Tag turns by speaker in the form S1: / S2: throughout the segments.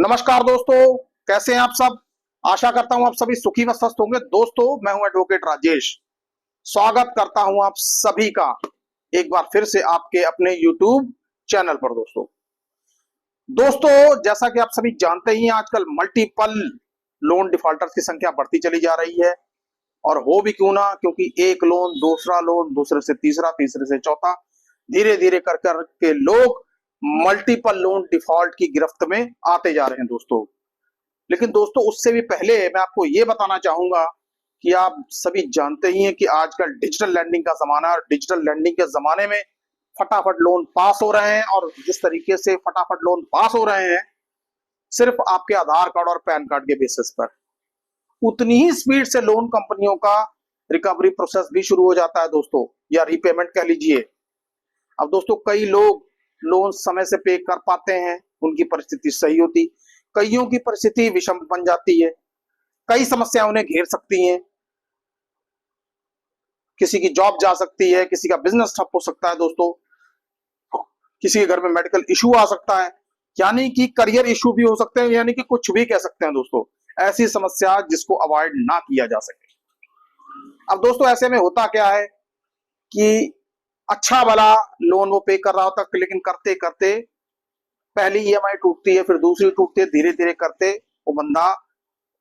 S1: नमस्कार दोस्तों, कैसे हैं आप सब। आशा करता हूं आप सभी सुखी व स्वस्थ होंगे। दोस्तों, मैं हूं एडवोकेट राजेश। स्वागत करता हूं आप सभी का एक बार फिर से आपके अपने YouTube चैनल पर। दोस्तों, जैसा कि आप सभी जानते ही हैं, आजकल मल्टीपल लोन डिफॉल्टर्स की संख्या बढ़ती चली जा रही है। और हो भी क्यों ना, क्योंकि एक लोन, दूसरा लोन, दूसरे से तीसरा, तीसरे से चौथा, धीरे धीरे कर कर के लोग मल्टीपल लोन डिफॉल्ट की गिरफ्त में आते जा रहे हैं दोस्तों। लेकिन दोस्तों, उससे भी पहले मैं आपको ये बताना चाहूंगा कि आप सभी जानते ही हैं कि आजकल डिजिटल लैंडिंग का जमाना है। और डिजिटल लैंडिंग के जमाने में फटाफट लोन पास हो रहे हैं। और जिस तरीके से फटाफट लोन पास हो रहे हैं, सिर्फ आपके आधार कार्ड और पैन कार्ड के बेसिस पर, उतनी ही स्पीड से लोन कंपनियों का रिकवरी प्रोसेस भी शुरू हो जाता है दोस्तों, या रीपेमेंट कह लीजिए। अब दोस्तों, कई लोग लोन समय से पे कर पाते हैं, उनकी परिस्थिति सही होती, कईयों की परिस्थिति विषम बन जाती है। कई समस्याएं उन्हें घेर सकती हैं। किसी की जॉब जा सकती है, किसी का बिजनेस ठप हो सकता है दोस्तों, किसी के घर में मेडिकल इशू आ सकता है, यानी कि करियर इशू भी हो सकते हैं, यानी कि कुछ भी कह सकते हैं दोस्तों। ऐसी समस्या जिसको अवॉइड ना किया जा सके। अब दोस्तों, ऐसे में होता क्या है कि अच्छा भला लोन वो पे कर रहा होता, लेकिन करते करते पहली ईएमआई टूटती है, फिर दूसरी टूटती है, धीरे धीरे करते वो बंदा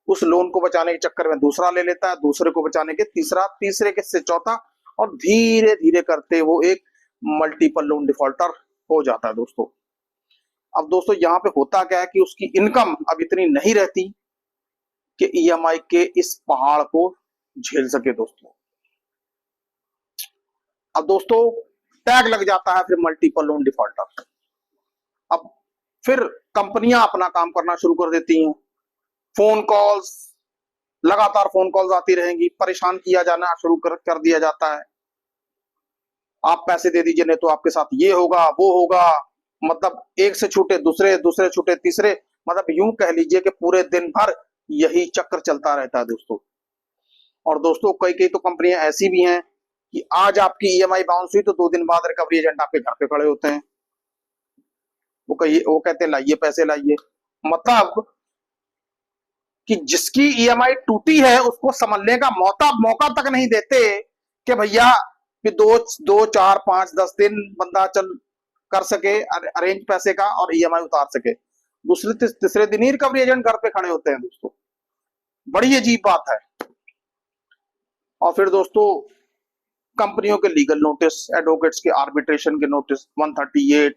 S1: उस लोन को बचाने के चक्कर में दूसरा ले लेता है, दूसरे को बचाने के तीसरा, तीसरे के से चौथा, और धीरे धीरे करते वो एक मल्टीपल लोन डिफॉल्टर हो जाता है दोस्तों। अब दोस्तों, यहाँ पे होता क्या है कि उसकी इनकम अब इतनी नहीं रहती कि ईएमआई के इस पहाड़ को झेल सके दोस्तों। अब दोस्तों, टैग लग जाता है फिर मल्टीपल लोन डिफॉल्टर। अब फिर कंपनियां अपना काम करना शुरू कर देती हैं। फोन कॉल्स, लगातार फोन कॉल्स आती रहेंगी, परेशान किया जाना शुरू कर दिया जाता है। आप पैसे दे दीजिए, नहीं तो आपके साथ ये होगा, वो होगा। मतलब एक से छूटे दूसरे, दूसरे छूटे तीसरे, मतलब यूं कह लीजिए कि पूरे दिन भर यही चक्कर चलता रहता है दोस्तों। और दोस्तों, कई कई तो कंपनियां ऐसी भी हैं कि आज आपकी ईएमआई बाउंस हुई तो 2 दिन बाद रिकवरी एजेंट आपके घर पे खड़े होते हैं। वो कहते हैं लाइए पैसे लाइए। मतलब कि जिसकी ईएमआई टूटी है उसको समझने का मौका तक नहीं देते कि भैया कि 2, 4, 5, 10 दिन बंदा चल कर सके अरेंज पैसे का और ईएमआई उतार सके। दूसरे तीसरे दिन ही रिकवरी एजेंट घर पे खड़े होते हैं दोस्तों। बड़ी अजीब बात है। और फिर दोस्तों, कंपनियों के लीगल नोटिस, एडवोकेट्स के आर्बिट्रेशन के नोटिस, 138,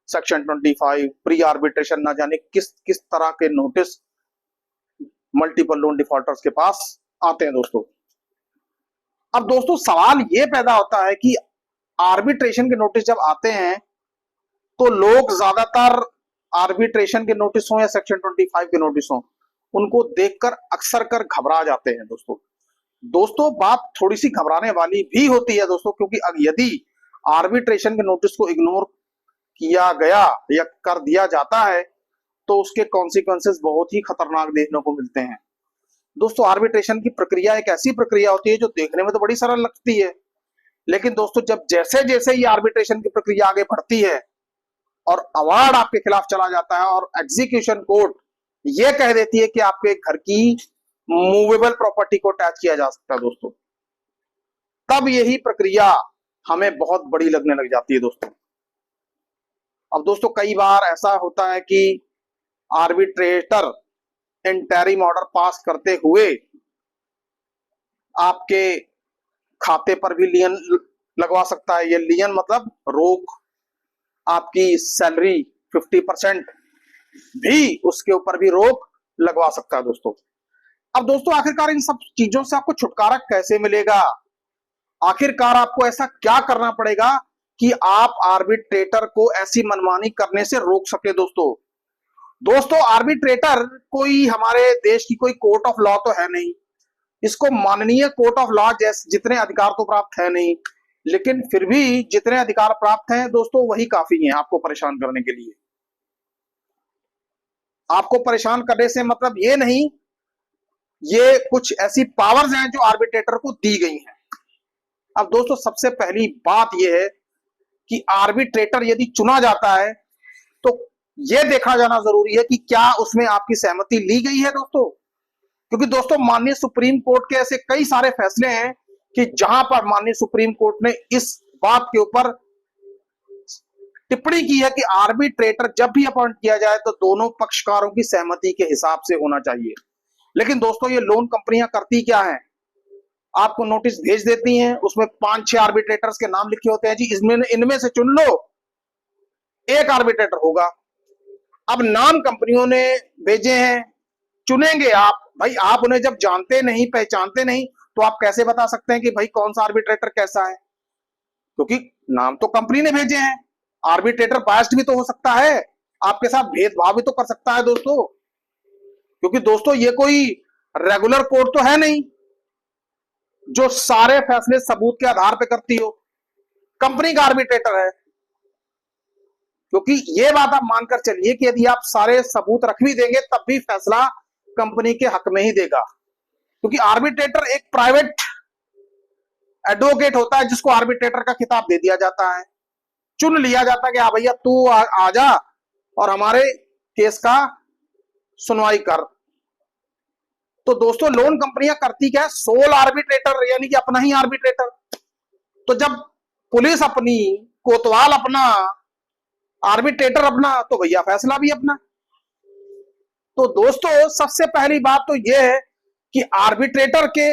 S1: सेक्शन 25, प्री आर्बिट्रेशन, ना जाने किस किस तरह के नोटिस मल्टीपल लोन डिफॉल्टर्स के पास आते हैं दोस्तों। अब दोस्तों, सवाल ये पैदा होता है कि आर्बिट्रेशन के नोटिस जब आते हैं तो लोग ज्यादातर आर्बिट्रेशन के नोटिस हो या सेक्शन 25 के नोटिस हो, उनको देखकर अक्सर कर घबरा जाते हैं दोस्तों। बात थोड़ी सी घबराने वाली भी होती है दोस्तों, क्योंकि यदि आर्बिट्रेशन के नोटिस को इग्नोर किया गया या कर दिया जाता है तो उसके कॉन्सिक्वेंसेस बहुत ही खतरनाक देखने को मिलते हैं दोस्तों। आर्बिट्रेशन की प्रक्रिया एक ऐसी प्रक्रिया होती है जो देखने में तो बड़ी सरल लगती है, लेकिन दोस्तों, जब जैसे जैसे ये आर्बिट्रेशन की प्रक्रिया आगे बढ़ती है और अवार्ड आपके खिलाफ चला जाता है और एग्जीक्यूशन कोर्ट ये कह देती है कि आपके घर की मूवेबल प्रॉपर्टी को अटैच किया जा सकता है दोस्तों, तब यही प्रक्रिया हमें बहुत बड़ी लगने लग जाती है दोस्तों। अब दोस्तों, कई बार ऐसा होता है कि आर्बिट्रेटर इंटरिम ऑर्डर पास करते हुए आपके खाते पर भी लियन लगवा सकता है। ये लियन मतलब रोक, आपकी सैलरी 50% भी उसके ऊपर भी रोक लगवा सकता है दोस्तों। अब दोस्तों, आखिरकार इन सब चीजों से आपको छुटकारा कैसे मिलेगा? आखिरकार आपको ऐसा क्या करना पड़ेगा कि आप आर्बिट्रेटर को ऐसी मनमानी करने से रोक सके दोस्तों, आर्बिट्रेटर कोई हमारे देश की कोई कोर्ट ऑफ लॉ तो है नहीं, इसको माननीय कोर्ट ऑफ लॉ जैसे जितने अधिकार तो प्राप्त है नहीं, लेकिन फिर भी जितने अधिकार प्राप्त हैं दोस्तों वही काफी हैं आपको परेशान करने के लिए। आपको परेशान करने से मतलब ये नहीं, ये कुछ ऐसी पावर्स हैं जो आर्बिट्रेटर को दी गई हैं। अब दोस्तों, सबसे पहली बात यह है कि आर्बिट्रेटर यदि चुना जाता है तो ये देखा जाना जरूरी है कि क्या उसमें आपकी सहमति ली गई है दोस्तों। क्योंकि दोस्तों माननीय सुप्रीम कोर्ट के ऐसे कई सारे फैसले हैं कि जहां पर माननीय सुप्रीम कोर्ट ने इस बात के ऊपर टिप्पणी की है कि आर्बिट्रेटर जब भी अपॉइंट किया जाए तो दोनों पक्षकारों की सहमति के हिसाब से होना चाहिए। लेकिन दोस्तों ये लोन कंपनियां करती क्या है, आपको नोटिस भेज देती हैं, उसमें 5-6 आर्बिट्रेटर्स के नाम लिखे होते हैं, जी इसमें इनमें से चुन लो, एक आर्बिट्रेटर होगा। अब नाम कंपनियों ने भेजे हैं, चुनेंगे आप। भाई आप उन्हें जब जानते नहीं, पहचानते नहीं, तो आप कैसे बता सकते हैं कि भाई कौन सा आर्बिट्रेटर कैसा है? क्योंकि नाम तो कंपनी ने भेजे हैं। आर्बिट्रेटर बायस्ड भी तो हो सकता है, आपके साथ भेदभाव भी तो कर सकता है दोस्तों। क्योंकि दोस्तों ये कोई रेगुलर कोर्ट तो है नहीं जो सारे फैसले सबूत के आधार पर करती हो। कंपनी का आर्बिट्रेटर है। क्योंकि ये बात आप मानकर चलिए कि यदि आप सारे सबूत रख भी देंगे तब भी फैसला कंपनी के हक में ही देगा। क्योंकि आर्बिट्रेटर एक प्राइवेट एडवोकेट होता है जिसको आर्बिट्रेटर का खिताब दे दिया जाता है, चुन लिया जाता है कि हाँ भैया तू आ जा और हमारे केस का सुनवाई कर। तो दोस्तों लोन कंपनियां करती क्या है, सोल आर्बिट्रेटर यानी कि अपना ही आर्बिट्रेटर। तो जब पुलिस अपनी, कोतवाल अपना, आर्बिट्रेटर अपना, तो भैया फैसला भी अपना। तो दोस्तों सबसे पहली बात तो यह है कि आर्बिट्रेटर के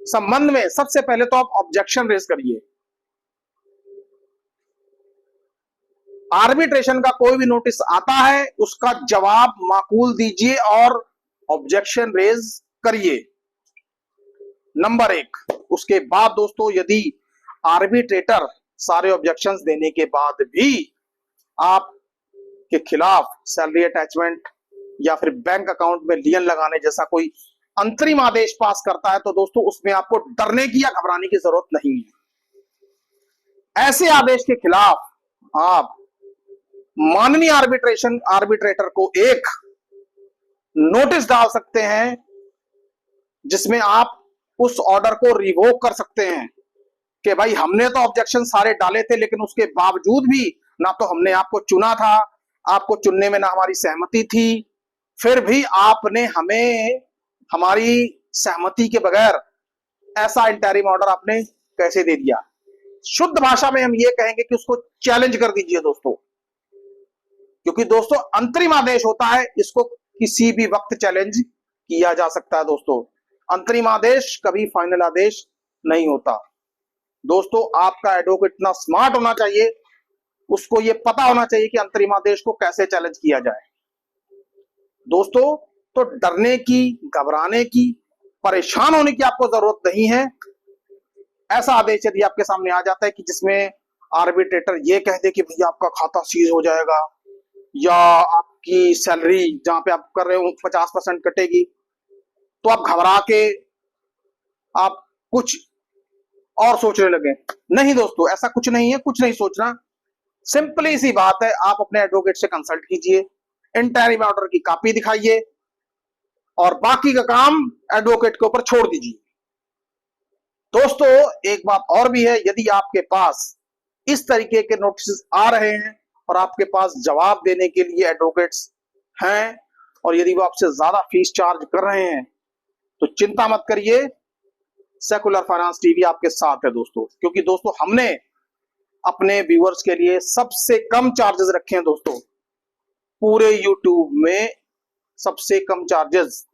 S1: संबंध में सबसे पहले तो आप ऑब्जेक्शन रेज करिए। आर्बिट्रेशन का कोई भी नोटिस आता है उसका जवाब माकूल दीजिए और ऑब्जेक्शन रेज करिए, नंबर 1। उसके बाद दोस्तों यदि आर्बिट्रेटर सारे ऑब्जेक्शंस देने के बाद भी आप के खिलाफ सैलरी अटैचमेंट या फिर बैंक अकाउंट में लियन लगाने जैसा कोई अंतरिम आदेश पास करता है, तो दोस्तों उसमें आपको डरने की या घबराने की जरूरत नहीं है। ऐसे आदेश के खिलाफ आप माननीय आर्बिट्रेटर को एक नोटिस डाल सकते हैं जिसमें आप उस ऑर्डर को रिवोक कर सकते हैं कि भाई हमने तो ऑब्जेक्शन सारे डाले थे लेकिन उसके बावजूद भी ना तो हमने आपको चुना था, आपको चुनने में ना हमारी सहमति थी, फिर भी आपने हमें हमारी सहमति के बगैर ऐसा इंटरिम ऑर्डर आपने कैसे दे दिया। शुद्ध भाषा में हम ये कहेंगे कि उसको चैलेंज कर दीजिए दोस्तों। क्योंकि दोस्तों अंतरिम आदेश होता है, इसको किसी भी वक्त चैलेंज किया जा सकता है दोस्तों। अंतरिम आदेश कभी फाइनल आदेश नहीं होता। दोस्तों आपका एडवोकेट इतना स्मार्ट होना चाहिए, उसको ये पता होना चाहिए कि अंतरिम आदेश को कैसे चैलेंज किया जाए। दोस्तों तो डरने की, घबराने की, परेशान होने की आपको जरूरत नहीं है। ऐसा आदेश यदि आपके सामने आ जाता है कि जिसमें आर्बिट्रेटर ये कह दे कि भैया आपका खाता सीज हो जाएगा या आपकी सैलरी जहां पे आप कर रहे हो 50% कटेगी, तो आप घबरा के आप कुछ और सोचने लगे। नहीं दोस्तों ऐसा कुछ नहीं है, कुछ नहीं सोचना। सिंपली सी बात है, आप अपने एडवोकेट से कंसल्ट कीजिए, इंटरिम ऑर्डर की कॉपी दिखाइए और बाकी का काम एडवोकेट के ऊपर छोड़ दीजिए। दोस्तों एक बात और भी है, यदि आपके पास इस तरीके के नोटिस आ रहे हैं और आपके पास जवाब देने के लिए एडवोकेट्स हैं और यदि वो आपसे ज्यादा फीस चार्ज कर रहे हैं तो चिंता मत करिए, सेकुलर फाइनेंस टीवी आपके साथ है दोस्तों। क्योंकि दोस्तों हमने अपने व्यूअर्स के लिए सबसे कम चार्जेस रखे हैं दोस्तों, पूरे यूट्यूब में सबसे कम चार्जेस।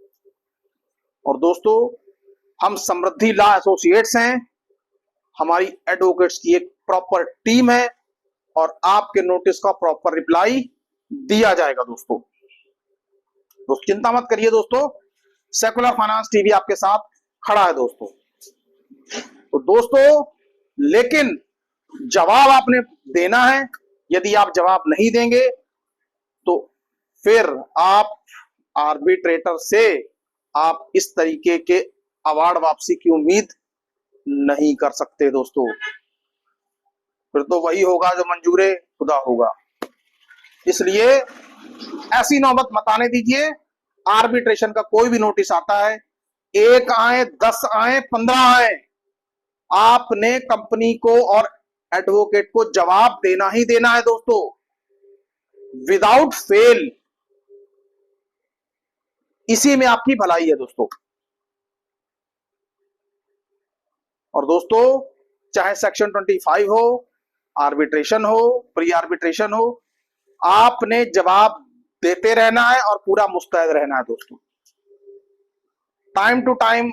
S1: और दोस्तों हम समृद्धि लॉ एसोसिएट्स हैं, हमारी एडवोकेट्स की एक प्रॉपर टीम है और आपके नोटिस का प्रॉपर रिप्लाई दिया जाएगा दोस्तों। चिंता मत करिए दोस्तों, सेकुलर फाइनेंस टीवी आपके साथ खड़ा है दोस्तों। तो दोस्तों लेकिन जवाब आपने देना है, यदि आप जवाब नहीं देंगे तो फिर आप आर्बिट्रेटर से आप इस तरीके के अवार्ड वापसी की उम्मीद नहीं कर सकते दोस्तों। फिर तो वही होगा जो मंजूरे खुदा होगा। इसलिए ऐसी नौबत मत आने दीजिए। आर्बिट्रेशन का कोई भी नोटिस आता है, 1 आए 10 आए 15 आए, आपने कंपनी को और एडवोकेट को जवाब देना ही देना है दोस्तों। विदाउट फेल, इसी में आपकी भलाई है दोस्तों। और दोस्तों, चाहे सेक्शन 25 हो, आर्बिट्रेशन हो, प्री आर्बिट्रेशन हो, आपने जवाब देते रहना है और पूरा मुस्तैद रहना है दोस्तों। टाइम टू टाइम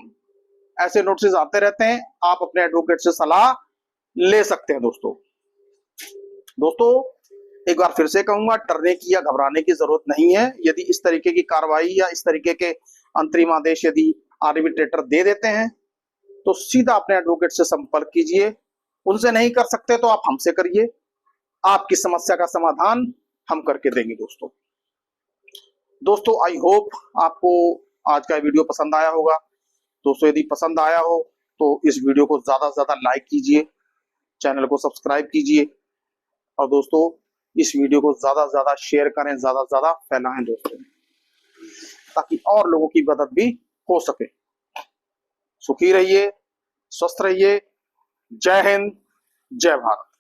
S1: ऐसे नोटिस आते रहते हैं, आप अपने एडवोकेट से सलाह ले सकते हैं दोस्तों। एक बार फिर से कहूंगा, डरने की या घबराने की जरूरत नहीं है। यदि इस तरीके की कार्रवाई या इस तरीके के अंतरिम आदेश यदि आर्बिट्रेटर दे देते हैं तो सीधा अपने एडवोकेट से संपर्क कीजिए। उनसे नहीं कर सकते तो आप हमसे करिए, आपकी समस्या का समाधान हम करके देंगे दोस्तों। आई होप आपको आज का वीडियो पसंद आया होगा दोस्तों। यदि पसंद आया हो तो इस वीडियो को ज्यादा से ज्यादा लाइक कीजिए, चैनल को सब्सक्राइब कीजिए और दोस्तों इस वीडियो को ज्यादा से ज्यादा शेयर करें, ज्यादा से ज्यादा फैलाएं दोस्तों, ताकि और लोगों की मदद भी हो सके। सुखी रहिए, स्वस्थ रहिए। जय हिंद, जय भारत।